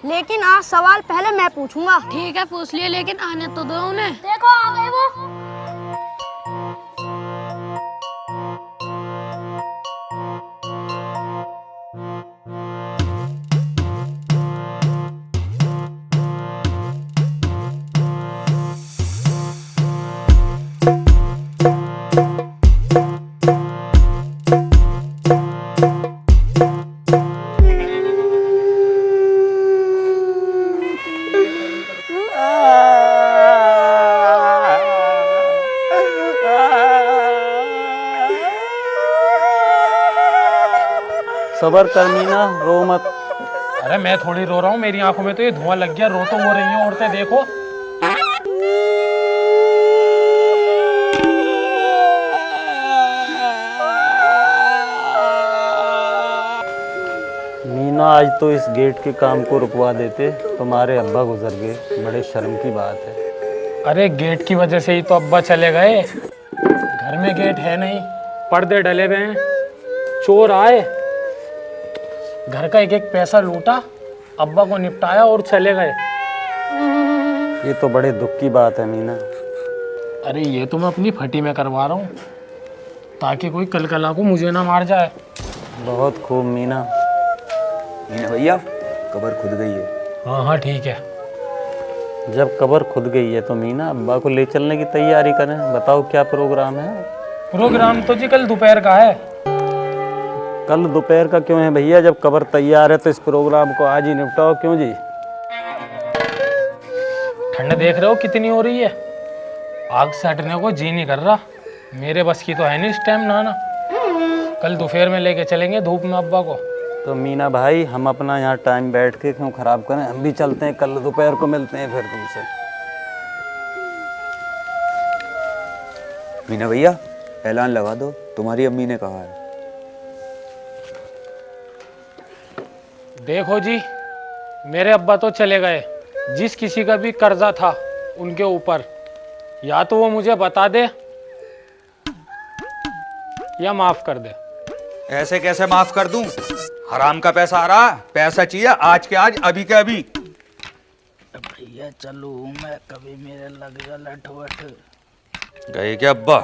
लेकिन आज सवाल पहले मैं पूछूंगा। ठीक है पूछ लिए, लेकिन आने तो दो उन्हें। देखो आ गए वो। सबर कर मीना, रो मत। अरे मैं थोड़ी रो रहा हूँ, मेरी आंखों में तो ये धुआं लग गया। रो तो हो रही हैं औरतें, देखो। मीना आज तो इस गेट के काम को रुकवा देते, तुम्हारे अब्बा गुजर गए, बड़े शर्म की बात है। अरे गेट की वजह से ही तो अब्बा चले गए। घर में गेट है नहीं, पर्दे डले हुए हैं, चोर आए, घर का एक एक पैसा लूटा, अब्बा को निपटाया और चले गए। ये तो बड़े दुख की बात है मीना। अरे ये तो मैं अपनी फटी में करवा रहा हूँ, ताकि कोई कल कला को मुझे ना मार जाए। बहुत खूब मीना। मीना भैया, कब्र खुद गई है। हाँ हाँ ठीक है। जब कब्र खुद गई है तो मीना अब्बा को ले चलने की तैयारी करें। बताओ क्या प्रोग्राम है? प्रोग्राम तो जी कल दोपहर का है। कल दोपहर का क्यों है भैया? जब कब्र तैयार है तो इस प्रोग्राम को आज ही निपटाओ। क्यों जी? ठंड देख रहे हो कितनी हो रही है, आग से हटने को जी नहीं कर रहा। मेरे बस की तो है नहीं इस टाइम नहाना। कल दोपहर में लेके चलेंगे धूप में अब्बा को। तो मीना भाई, हम अपना यहाँ टाइम बैठ के क्यों खराब करें? हम भी चलते हैं, कल दोपहर को मिलते हैं फिर तुमसे। मीना भैया, ऐलान लगा दो, तुम्हारी अम्मी ने कहा है। देखो जी, मेरे अब्बा तो चले गए। जिस किसी का भी कर्जा था उनके ऊपर, या तो वो मुझे बता दे या माफ कर दे। ऐसे कैसे माफ कर दूं? हराम का पैसा आ रहा, पैसा चाहिए आज के आज, अभी के अभी। भैया चलो, मैं कभी मेरे लग जा लठवठ। गए क्या अब्बा?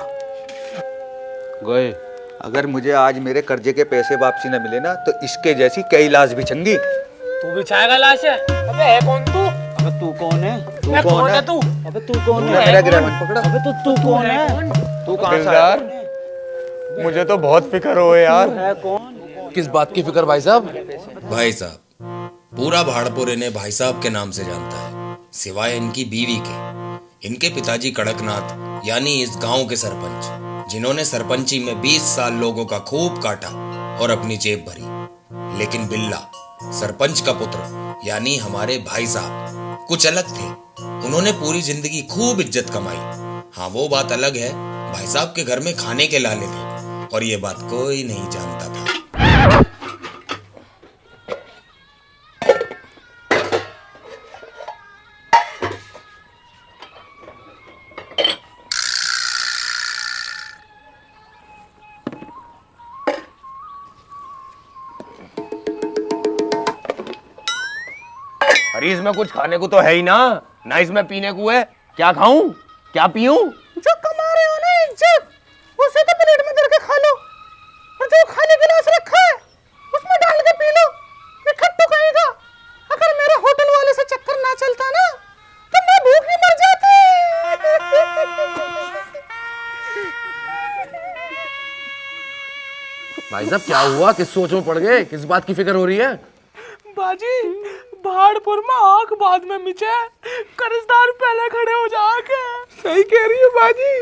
गए। अगर मुझे आज मेरे कर्जे के पैसे वापसी न मिले ना, तो इसके जैसी कई लाश बिछेंगी। तू बिछाएगा लाश? अबे है कौन तू? अबे तू कौन है? मैं कौन है तू? अबे तू कौन तुमने है? मेरा गिरफ्तार पकड़ा। अबे तू कौन है? तू कहां से आया? मुझे तो बहुत फिक्र हो यार। है कौन? किस बात की फिक्र भाई साहब? भाई साहब, पूरा भाड़पुर इन्हें भाई साहब के नाम से जानता है, सिवाय इनकी बीवी के। इनके पिताजी कड़कनाथ यानी इस गांव के सरपंच, जिन्होंने सरपंची में 20 साल लोगों का खूब काटा और अपनी जेब भरी। लेकिन बिल्ला, सरपंच का पुत्र यानी हमारे भाई साहब, कुछ अलग थे। उन्होंने पूरी जिंदगी खूब इज्जत कमाई। हाँ, वो बात अलग है, भाई साहब के घर में खाने के लाले थे और ये बात कोई नहीं जानता था। अरे इसमें कुछ खाने को तो है ही ना इसमें पीने को है। क्या खाऊं, क्या पीऊं? जो कमा रहे हो ना इज्जत, उसे तो प्लेट में धर के खा लो, और जो खाने के लिए रखा है उसमें डाल के पी लो। ये खट्टू कहेगा, अगर मेरे होटल वाले से चक्कर ना चलता ना, तो मैं भूख नहीं मर जाती। भाई साहब क्या हुआ? किस सोच में पड़ गए? किस बात की फिक्र हो रही है? बाजी, भाड़पुर में आग बाद में मिचे, कर्जदार पहले खड़े हो जाके। सही कह रही है बाजी,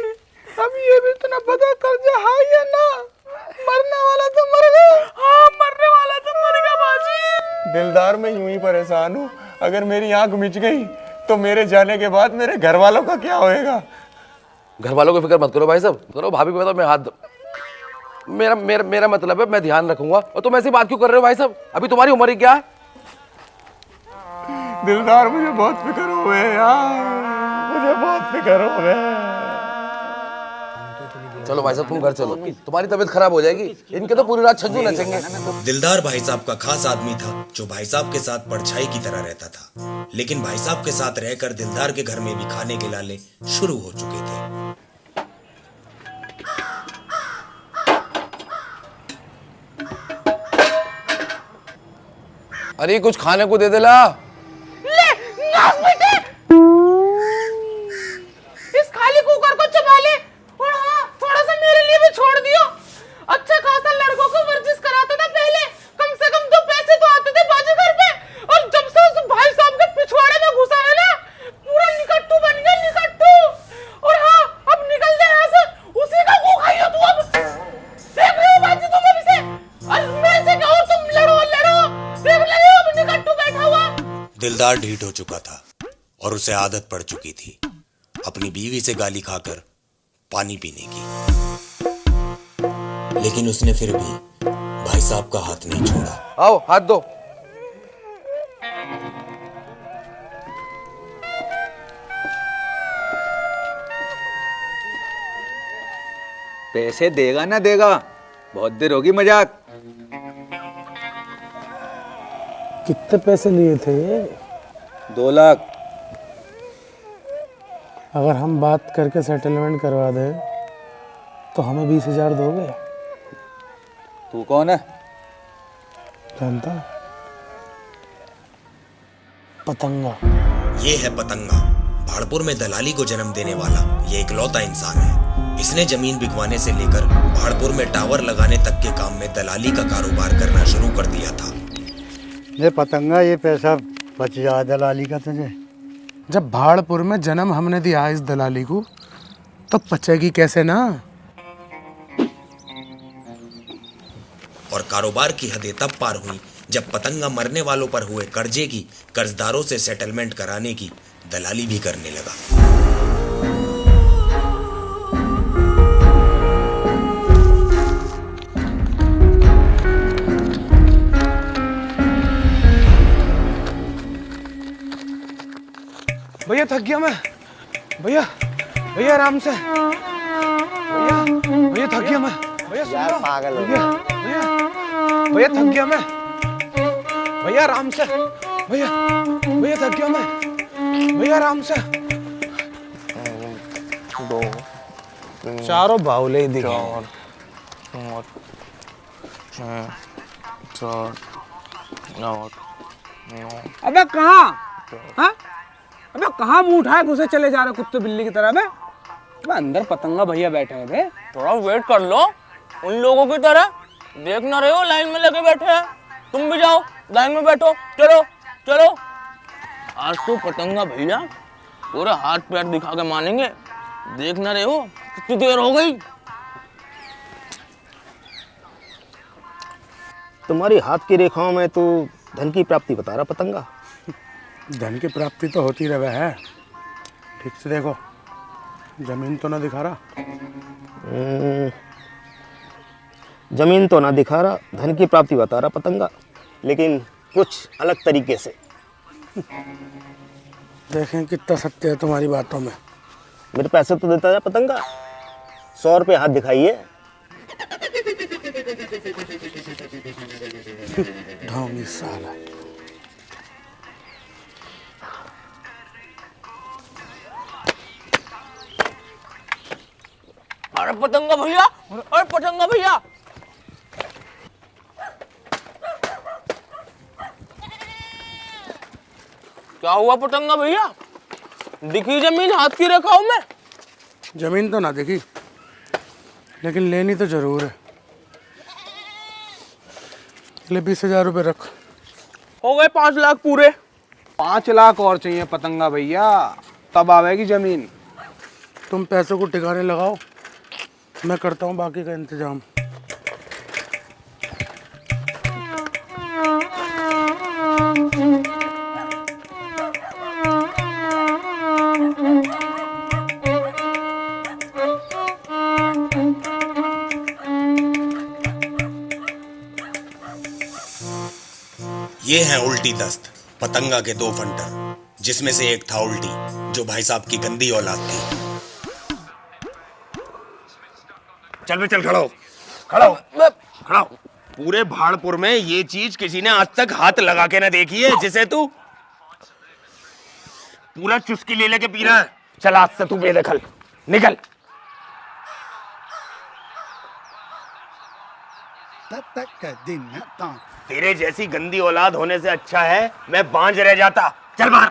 अब ये भी तो ना पता कर्जा है या ना। मरने वाला तो मर गया। हाँ, मरने वाला तो मर गया बाजी। दिलदार, मैं यूं ही परेशान हूँ। अगर मेरी आंख मिच गई तो मेरे जाने के बाद मेरे घर वालों का क्या होएगा? घर वालों की फिक्र मत करो भाई साहब, करो भाभी को बताओ मैं हाथ मेरा मेरा मेरा मतलब है मैं ध्यान रखूंगा। और तुम ऐसी बात क्यों कर रहे हो भाई साहब? अभी तुम्हारी उम्र ही क्या है? दिलदार, मुझे बहुत फिक्र हो गए यार, मुझे बहुत फिक्र हो गए। चलो भाई साहब तुम घर चलो, तुम्हारी तबीयत खराब हो जाएगी। इनके तो पूरी रात छज्जू नचेंगे। दिलदार भाई साहब का खास आदमी था जो भाई साहब के साथ परछाई की तरह रहता था, लेकिन भाई साहब के साथ रहकर दिलदार के घर में भी खाने के लाले शुरू हो चुके थे। अरे कुछ खाने को दे दे ला। इस खाली कुकर को चबा ले और हाँ थोड़ा सा मेरे लिए भी छोड़ दियो। अच्छा खासा लड़कों को वर्जिश कराता था पहले, कम से कम 2 पैसे तो आते थे बाजी घर पे। और जब से उस भाई साहब के पिछवाड़े में घुसा है ना, पूरा निकट्टू बन गया, निकट्टू। और हाँ अब निकल जाए यहाँ से, उसी का मुंह खाइयो तू अब। देख रहे हो बाजी तुम अभी से, और मेरे से कहो तुम लड़ो लड़ो, देख रहे हो अब निकट्टू बैठा हुआ। दिलदार ढीठ हो चुका था और उसे आदत पड़ चुकी थी अपनी बीवी से गाली खाकर पानी पीने की, लेकिन उसने फिर भी भाई साहब का हाथ नहीं छोड़ा। आओ हाथ दो। पैसे देगा ना देगा, बहुत देर होगी मजाक। कितने पैसे लिए थे ये? 2 लाख। अगर हम बात करके सेटलमेंट करवा दें तो हमें 20,000 दोगे? तू कौन है? जानता? पतंगा। ये है पतंगा, भाड़पुर में दलाली को जन्म देने वाला ये इकलौता इंसान है। इसने जमीन बिकवाने से लेकर भाड़पुर में टावर लगाने तक के काम में दलाली का कारोबार करना शुरू कर दिया था। ये पतंगा, ये पैसा बच गया दलाली का तुझे। जब भाड़पुर में जन्म हमने दिया इस दलाली को, तो पचेगी कैसे ना। और कारोबार की हदें तब पार हुई जब पतंगा मरने वालों पर हुए कर्जे की कर्जदारों से सेटलमेंट कराने की दलाली भी करने लगा। भैया थक गया मैं, भैया भैया आराम से, भैया भैया थक गया मैं, भैया सुन लो, पागल हो भैया भैया भैया थक गया मैं, भैया आराम से, भैया भैया थक गया मैं, भैया आराम से। 2 चारों बाउले ही दिखे। 4 अबे कहाँ, हाँ? अबे कहाँ मुंह उठाए घुसे चले जा रहे कुत्ते बिल्ली की तरह बे? अबे अंदर पतंगा भैया बैठे हैं बे। थोड़ा वेट कर लो, उन लोगों की तरह देख ना रहे हो लाइन में लगे बैठे हैं। तुम भी जाओ लाइन में बैठो, चलो चलो। आज तो पतंगा भैया पूरा हाथ पैर दिखा के मानेंगे। देख ना रहे हो कितनी देर हो गई। तुम्हारी हाथ की रेखाओं में तो धन की प्राप्ति बता रहा पतंगा। धन की प्राप्ति तो होती रहे है। ठीक से देखो, जमीन तो ना दिखा रहा। जमीन तो ना दिखा रहा, धन की प्राप्ति बता रहा पतंगा, लेकिन कुछ अलग तरीके से। देखें कितना सत्य है तुम्हारी बातों में। मेरे पैसे तो देता है पतंगा। 100 रुपये हाथ दिखाइए। ढोंगी साला। अरे पतंगा भैया, अरे पतंगा भैया। क्या हुआ पतंगा भैया? दिखी जमीन हाथ की रेखाओं में? जमीन तो ना दिखी, लेकिन लेनी तो जरूर है। ले 20,000 रुपये रख। हो गए 5 लाख पूरे। 5 लाख और चाहिए पतंगा भैया, तब आवेगी जमीन। तुम पैसों को ठिकाने लगाओ, मैं करता हूँ बाकी का इंतजाम। ये हैं उल्टी दस्त, पतंगा के 2 फंटर, जिसमें से एक था उल्टी, जो भाई साहब की गंदी औलाद थी। चल बे चल, खड़ा हो, खड़ा हो, खड़ा हो। पूरे भाड़पुर में ये चीज किसी ने आज तक हाथ लगा के ना देखी है जिसे तू पूरा चुस्की ले लेके पी रहा है। चल आज से तू बेदखल निकल। तेरे जैसी गंदी औलाद होने से अच्छा है मैं बांझ रह जाता। चल बाहर।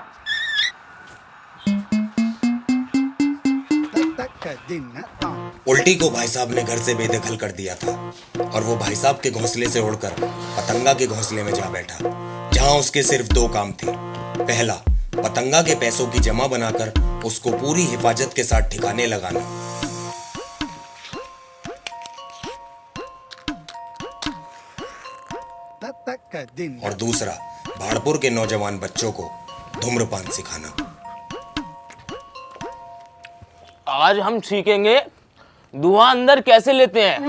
उल्टी को भाई साहब ने घर से बेदखल कर दिया था और वो भाई साहब के घोंसले से उड़कर पतंगा के घोंसले में जा बैठा, जहां उसके सिर्फ दो काम थे। पहला, पतंगा के पैसों की जमा बनाकर उसको पूरी हिफाजत के साथ ठिकाने लगाना, और दूसरा, भाड़पुर के नौजवान बच्चों को धूम्रपान सिखाना। आज हम सीखेंगे धुआं अंदर कैसे लेते हैं।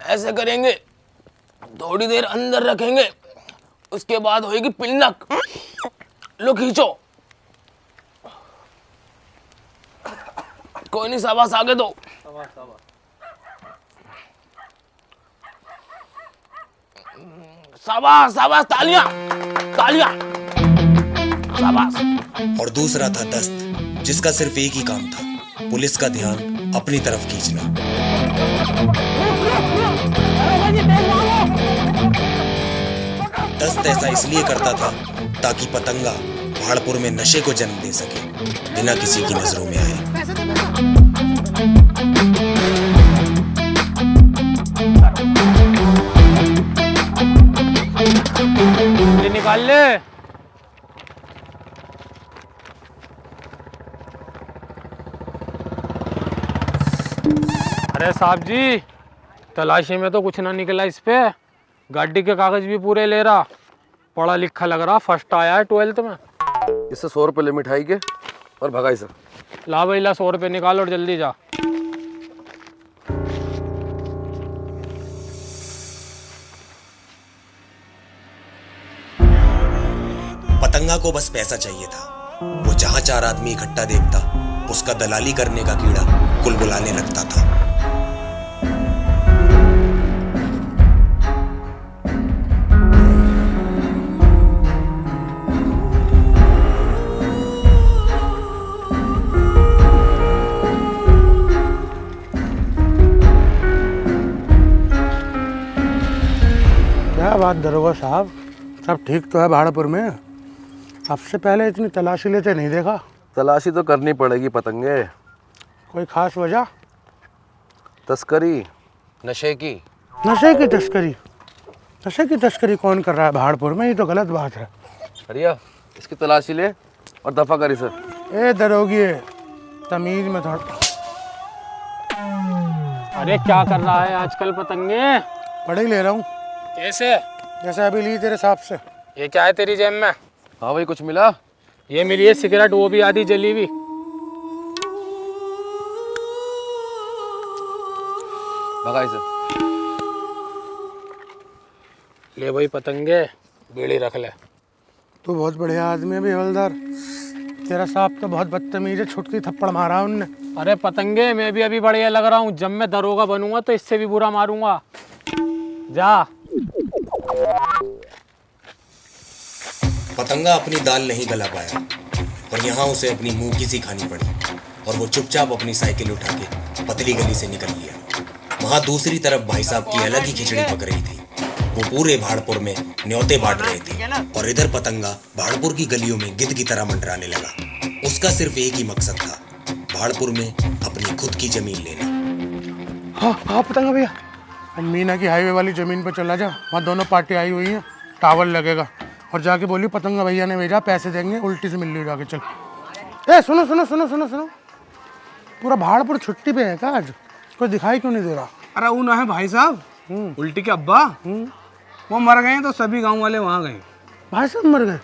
ऐसे करेंगे, थोड़ी देर अंदर रखेंगे, उसके बाद होगी पिल्लक। लो खींचो। कोई नहीं, शाबाश, आगे दो। शाबाश शाबाश, तालियां तालियां, शाबाश। और दूसरा था दस्त, जिसका सिर्फ एक ही काम था, पुलिस का ध्यान अपनी तरफ खींचना। दस्त ऐसा इसलिए करता था ताकि पतंगा भाड़पुर में नशे को जन्म दे सके, बिना किसी की नजरों में आए। निकाल ले। अरे साहब जी, तलाशी में तो कुछ ना निकला इस पे। गाड़ी के कागज भी पूरे ले रहा, पढ़ा लिखा लग रहा, फर्स्ट आया है 12th में। इससे 100 रुपए ले मिठाई के और भगाई से। ला भाई ला, 100 रुपए निकाल और जल्दी जा। पतंगा को बस पैसा चाहिए था। वो जहां 4 आदमी इकट्ठा देखता, उसका दलाली करने का कीड़ा कुलबुलाने लगता था। क्या बात दरोगा साहब, सब ठीक तो है भाड़पुर में? आपसे पहले इतनी तलाशी लेते नहीं देखा। तलाशी तो करनी पड़ेगी पतंगे। कोई खास वजह? तस्करी, नशे की। नशे की तस्करी? नशे की तस्करी कौन कर रहा है भाड़पुर में? ये तो गलत बात है। अरिया, इसकी तलाशी ले और दफा कर इसे। ए दरोगी, तमीज में थोड़ा। अरे क्या कर रहा है आजकल पतंगे? पढ़ ही ले रहा हूँ। कैसे? जैसे अभी ली तेरे हिसाब से। ये क्या है तेरी जेब में? हाँ भाई, कुछ मिला? ये मिली है सिगरेट, वो भी आधी जली हुई। भगाई से। ले भाई पतंगे, बीड़ी रख ले। तू बहुत बढ़िया आदमी है भी हवलदार। तेरा साहब तो बहुत बदतमीज है, छुटकी थप्पड़ मारा उनने। अरे पतंगे, मैं भी अभी बढ़िया लग रहा हूँ। जब मैं दरोगा बनूंगा तो इससे भी बुरा मारूंगा। जा। पतंगा अपनी दाल नहीं गला पाया और यहाँ उसे अपनी मुंह की सी खानी पड़ी, और वो चुपचाप अपनी साइकिल उठा के पतली गली से निकल गया। वहां दूसरी तरफ भाई साहब की अलग ही खिचड़ी पक रही थी। वो पूरे भाड़पुर में न्योते बांट रहे थे, और इधर पतंगा भाड़पुर की गलियों में गिद्ध की तरह मंडराने लगा। उसका सिर्फ एक ही मकसद था, भाड़पुर में अपनी खुद की जमीन लेना। हाँ पतंगा भैया, मीना की हाईवे वाली जमीन पर चला जा, वहाँ दोनों पार्टी आई हुई हैं, टावर लगेगा। और जाके बोली पतंगा भैया ने भेजा, पैसे देंगे, उल्टी से मिल ली जाके। चल। ए सुनो सुनो सुनो सुनो सुनो, पूरा भाड़पुर छुट्टी पे है क्या आज? कोई दिखाई क्यों नहीं दे रहा? अरे वो ना है भाई साहब, उल्टी के अब्बा, वो मर गए तो सभी गांव वाले वहाँ गए। भाई साहब मर गए?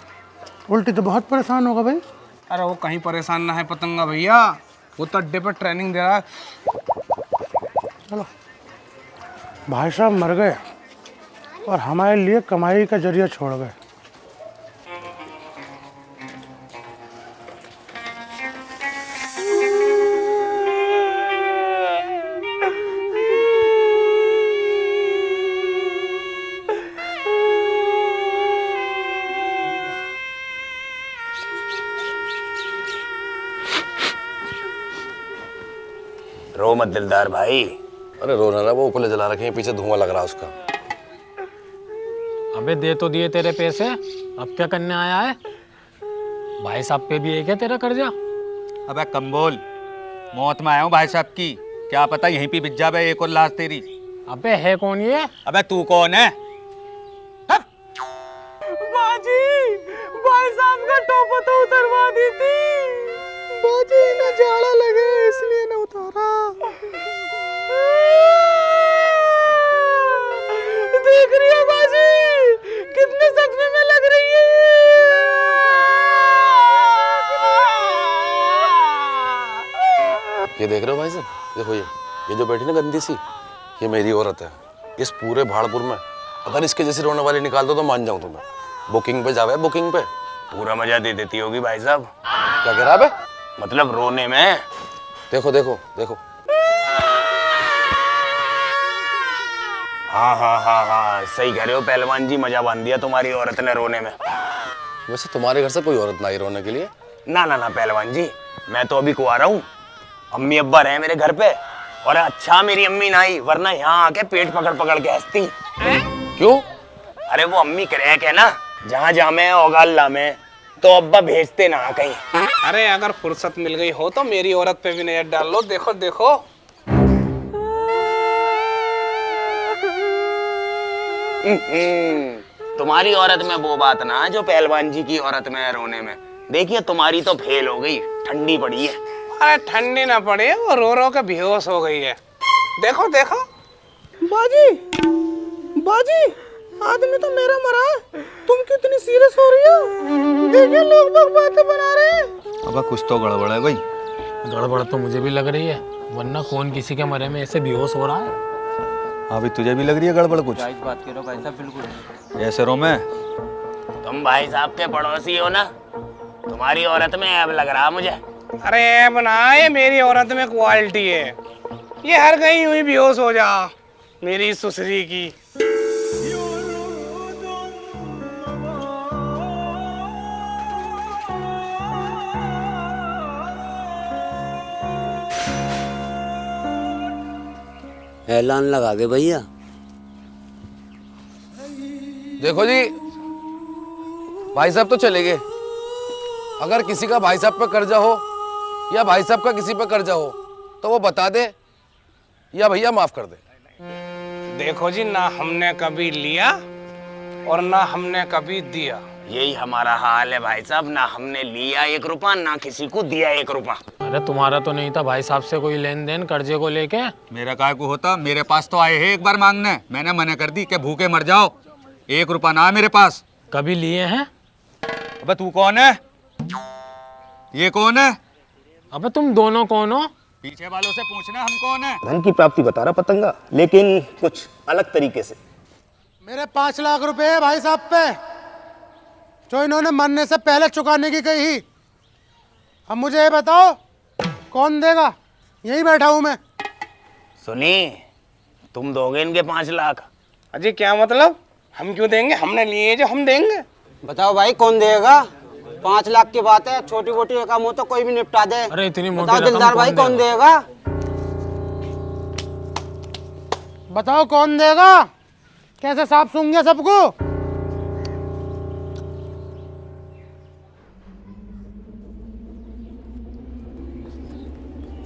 उल्टी तो बहुत परेशान होगा भाई। अरे वो कहीं परेशान ना है पतंगा भैया, वो तो अड्डे पर ट्रेनिंग दे रहा है। चलो, भाई साहब मर गए और हमारे लिए कमाई का जरिया छोड़ गए। रो मत दिलदार भाई। अरे रो ना, वो ऊपर जला रखे हैं, पीछे धुआं लग रहा है उसका। अबे दे तो दिए तेरे पैसे, अब क्या करने आया है? भाई साहब पे भी एक है तेरा कर्जा। अबे कम बोल, मौत में आया हूँ भाई साहब की, क्या पता यहीं पे बिक जाए एक और लाश तेरी। अबे है कौन ये? अबे तू कौन है? बाजी, भाई साहब का टोपा तो उतरवा दी थी। बाजी ना जाड़ा लगे इसलिए ना उतारा। देख रही है बाजी कितने सदमे में लग रही है। ये देख रहे हो भाई साहब, देखो ये जो बैठी ना गंदी सी, ये मेरी औरत है। इस पूरे भाड़पुर में अगर इसके जैसे रोने वाली निकाल दो तो मान जाऊं तुम्हें। बुकिंग पे जावे, बुकिंग पे। पूरा मजा दे देती होगी भाई साहब। क्या कह रहा है? मतलब रोने में। देखो देखो देखो। हाँ, सही कह रहे हो पहलवान जी, मजा बांध दिया तुम्हारी औरत ने रोने में। वैसे तुम्हारे घर से कोई औरत ना आई रोने के लिए? ना पहलवान जी, मैं तो अभी कुंवारा हूँ। अम्मी अब्बा रहे मेरे घर पे, और अच्छा मेरी अम्मी ना आई, वरना यहाँ आके पेट पकड़ पकड़ के हंसती। क्यों? अरे वो अम्मी क्रैक है ना, जहाँ जामे औगाल लामे, तो अब्बा भेजते ना कहीं। अरे अगर फुर्सत मिल गई हो तो मेरी औरत पे भी नजर डाल लो। देखो देखो। तुम्हारी औरत में वो बात ना जो पहलवान जी की औरत में है रोने में। देखिए तुम्हारी तो फेल हो गई, ठंडी पड़ी है। अरे ठंडी ना पड़े, वो रो रो के बेहोश हो गई है। देखो देखो। बाजी, बाजी, आदमी तो मेरा मरा है, तुम क्यों इतनी सीरियस हो रही हो? देखिए लोग बातें बना रहे हैं। अब कुछ तो गड़बड़ है भाई। गड़बड़ तो मुझे भी लग रही है, वरना कौन किसी के मरे में ऐसे बेहोश हो रहा है? हाँ भी तुझे भी लग रही है गड़बड़ कुछ? बात करो भाई साहब, बिल्कुल ऐसे रो मैं। तुम भाई साहब के पड़ोसी हो ना, तुम्हारी औरत में ऐब लग रहा मुझे। अरे ऐब ना, ये मेरी औरत में क्वालिटी है। ये हर कहीं हुई बेहोश हो जा मेरी सुसरी की। ऐलान लगा दे भैया। देखो जी, भाई साहब तो चले गए। अगर किसी का भाई साहब पे कर्जा हो या भाई साहब का किसी पे कर्जा हो तो वो बता दे या भैया माफ कर दे। देखो जी, ना हमने कभी लिया और ना हमने कभी दिया। यही हमारा हाल है भाई साहब, ना हमने लिया 1 रुपया, ना किसी को दिया 1 रुपया। अरे तुम्हारा तो नहीं था भाई साहब से कोई लेन देन कर्जे को लेके? मेरा काय को होता, मेरे पास तो आए हैं एक बार मांगने, मैंने मना कर दी कि भूखे मर जाओ। 1 रुपया ना मेरे पास। कभी लिए हैं? अबे तू कौन है? ये कौन है? अबे तुम दोनों कौन हो? पीछे वालों से पूछना हम कौन है। धन की प्राप्ति बता रहा पतंगा, लेकिन कुछ अलग तरीके से। मेरे 5 लाख रुपए है भाई साहब पे, जो इन्होंने मरने से पहले चुकाने की कही। अब मुझे ये बताओ कौन देगा? यही बैठा हूं मैं। सुनी, तुम दोगे इनके 5 लाख? अजी क्या मतलब? हम क्यों देंगे? हमने लिए जो हम देंगे। बताओ भाई कौन देगा? 5 लाख की बात है, छोटी मोटी रकम हो तो कोई भी निपटा दे। अरे इतनी मोटी बताओ रकम दिलदार भाई कौन देगा? बताओ कौन देगा? कैसे साफ सूंघे सबको?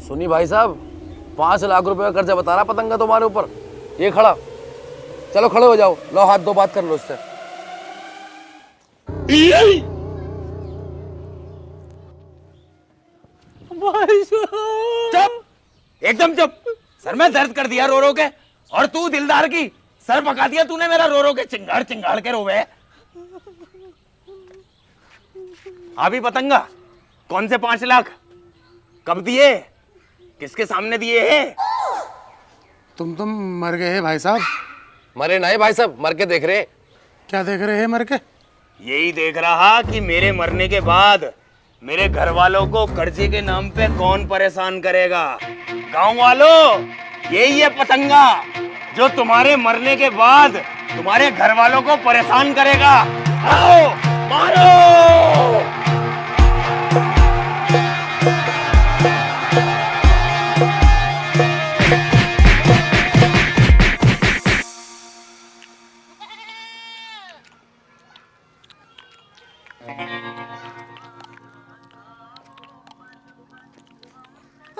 सुनी भाई साहब, 5 लाख रुपए का कर्जा बता रहा पतंगा तुम्हारे ऊपर। ये खड़ा, चलो खड़े हो जाओ, लो हाथ दो, बात कर लो उससे। चुप, एकदम चुप। सर में दर्द कर दिया रो रो के, और तू दिलदार की सर पका दिया तूने मेरा रो रो के। चिंगाड़ चिंगाड़ के रोवे। अभी पतंगा, कौन से 5 लाख? कब दिए? किसके सामने दिए हैं? तुम मर गए हैं भाई साहब। मरे नहीं भाई साहब, मर के देख रहे। क्या देख रहे हैं मर के? यही देख रहा कि मेरे मरने के बाद मेरे घर वालों को कर्जे के नाम पे कौन परेशान करेगा। गांव वालों, यही है पतंगा जो तुम्हारे मरने के बाद तुम्हारे घर वालों को परेशान करेगा। आओ मारो।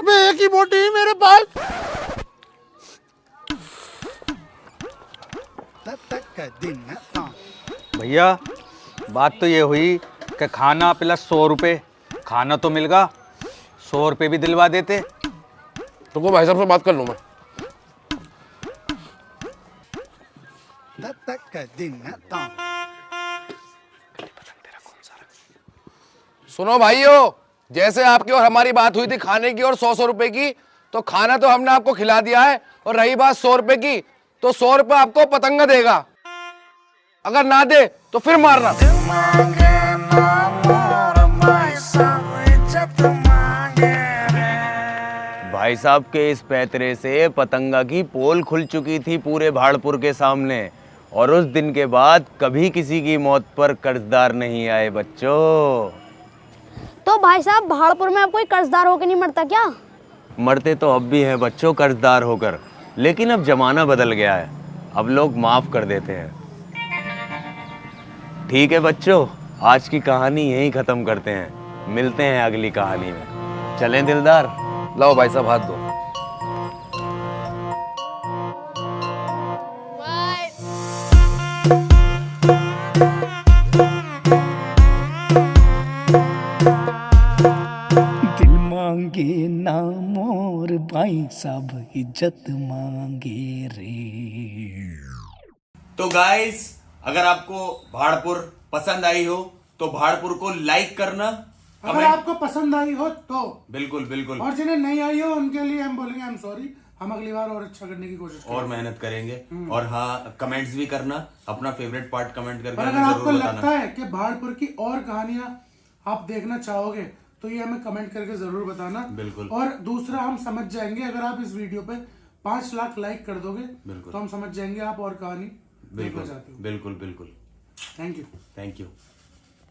अबे एक ही बोटी है मेरे पास। भैया बात तो ये हुई कि खाना प्लस 100 रुपये, खाना तो मिल गया, 100 रुपये भी दिलवा देते। तुमको भाई साहब से बात कर लूँ मैं। सुनो भाइयों, जैसे आपकी और हमारी बात हुई थी खाने की और 100 रुपए की, तो खाना तो हमने आपको खिला दिया है, और रही बात 100 रुपए की, तो 100 रुपए आपको पतंगा देगा। अगर ना दे तो फिर मारना। भाई साहब के इस पैतरे से पतंगा की पोल खुल चुकी थी पूरे भाड़पुर के सामने, और उस दिन के बाद कभी किसी की मौत पर कर्जदार नहीं आए बच्चों। तो भाई साहब भाड़पुर में अब कोई कर्जदार होकर नहीं मरता क्या? मरते तो अब भी हैं बच्चों कर्जदार होकर, लेकिन अब जमाना बदल गया है, अब लोग माफ कर देते हैं। ठीक है बच्चों, आज की कहानी यहीं खत्म करते हैं, मिलते हैं अगली कहानी में। चलें दिलदार? लाओ भाई साहब हाथ दो। दिल मांगे ना मोर भाई साहब इज्जत मांगे रे। तो गाइस, अगर आपको भाड़पुर पसंद आई हो तो भाड़पुर को लाइक करना, अगर आपको पसंद आई हो तो बिल्कुल बिल्कुल, और जिन्हें नहीं आई हो उनके लिए हम बोलेंगे आई एम सॉरी, हम अगली बार और अच्छा करने की कोशिश करेंगे और मेहनत करेंगे। और हाँ, कमेंट्स भी करना, अपना फेवरेट पार्ट कमेंट करके और अगर हमें आपको जरूर लगता बताना। है कि भाड़पुर की और कहानियां आप देखना चाहोगे तो ये हमें कमेंट करके जरूर बताना। बिल्कुल। और दूसरा हम समझ जाएंगे, अगर आप इस वीडियो पे 5 लाख लाइक कर दोगे बिल्कुल, तो हम समझ जाएंगे आप और कहानी देखना बिल्कुल चाहते हो। बिल्कुल बिल्कुल। Thank you. Thank you.